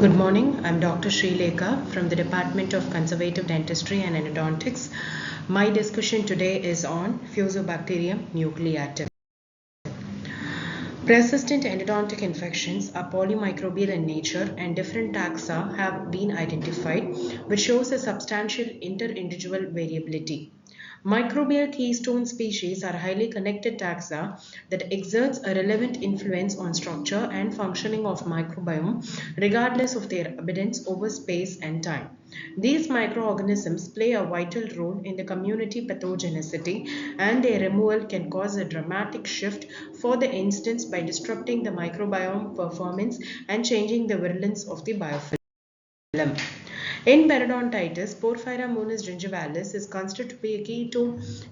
Good morning, I'm Dr. Srilekha from the Department of Conservative Dentistry and Endodontics. My discussion today is on Fusobacterium nucleatum. Persistent endodontic infections are polymicrobial in nature and different taxa have been identified, which shows a substantial inter-individual variability. Microbial keystone species are highly connected taxa that exerts a relevant influence on structure and functioning of microbiome regardless of their abundance over space and time. These microorganisms play a vital role in the community pathogenicity, and their removal can cause a dramatic shift, for the instance by disrupting the microbiome performance and changing the virulence of the biofilm. In periodontitis, Porphyra monas gingivalis is considered to be a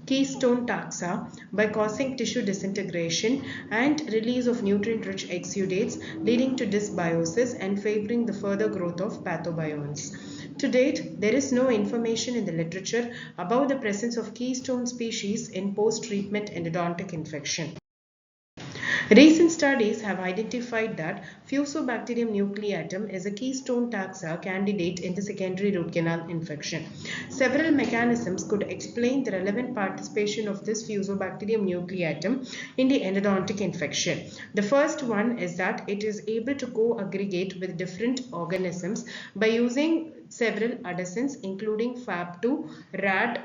keystone taxa by causing tissue disintegration and release of nutrient-rich exudates, leading to dysbiosis and favoring the further growth of pathobionts. To date, there is no information in the literature about the presence of keystone species in post-treatment endodontic infection. Recent studies have identified that Fusobacterium nucleatum is a keystone taxa candidate in the secondary root canal infection. Several mechanisms could explain the relevant participation of this Fusobacterium nucleatum in the endodontic infection. The first one is that it is able to co-aggregate with different organisms by using several adhesins including FAB2, RAD,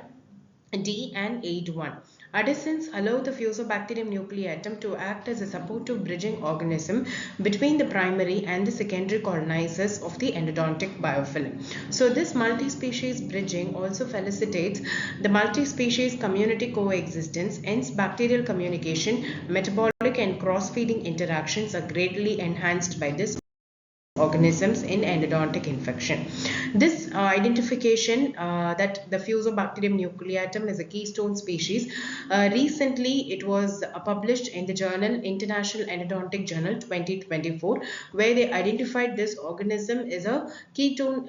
D and AID1. Adhesins allow the Fusobacterium nucleatum to act as a supportive bridging organism between the primary and the secondary colonizers of the endodontic biofilm. So this multi-species bridging also facilitates the multi-species community coexistence, hence bacterial communication, metabolic and cross-feeding interactions are greatly enhanced by this organisms in endodontic infection. This identification that the Fusobacterium nucleatum is a keystone species, recently it was published in the journal International Endodontic Journal 2024, where they identified this organism as a keystone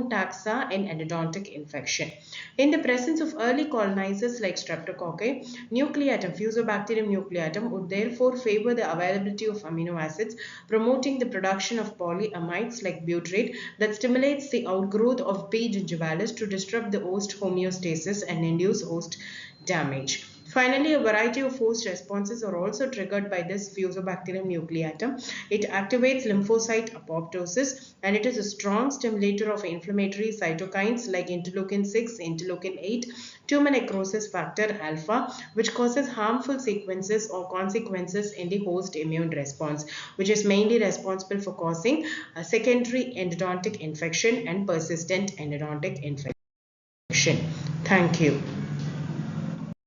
taxa in endodontic infection. In the presence of early colonizers like Streptococci, Fusobacterium nucleatum would therefore favor the availability of amino acids, promoting the production of polyamides like butyrate that stimulates the outgrowth of P. gingivalis to disrupt the host homeostasis and induce host damage. Finally, a variety of host responses are also triggered by this Fusobacterium nucleatum. It activates lymphocyte apoptosis, and it is a strong stimulator of inflammatory cytokines like interleukin 6, interleukin 8, tumor necrosis factor alpha, which causes harmful sequences or consequences in the host immune response, which is mainly responsible for causing a secondary endodontic infection and persistent endodontic infection. Thank you.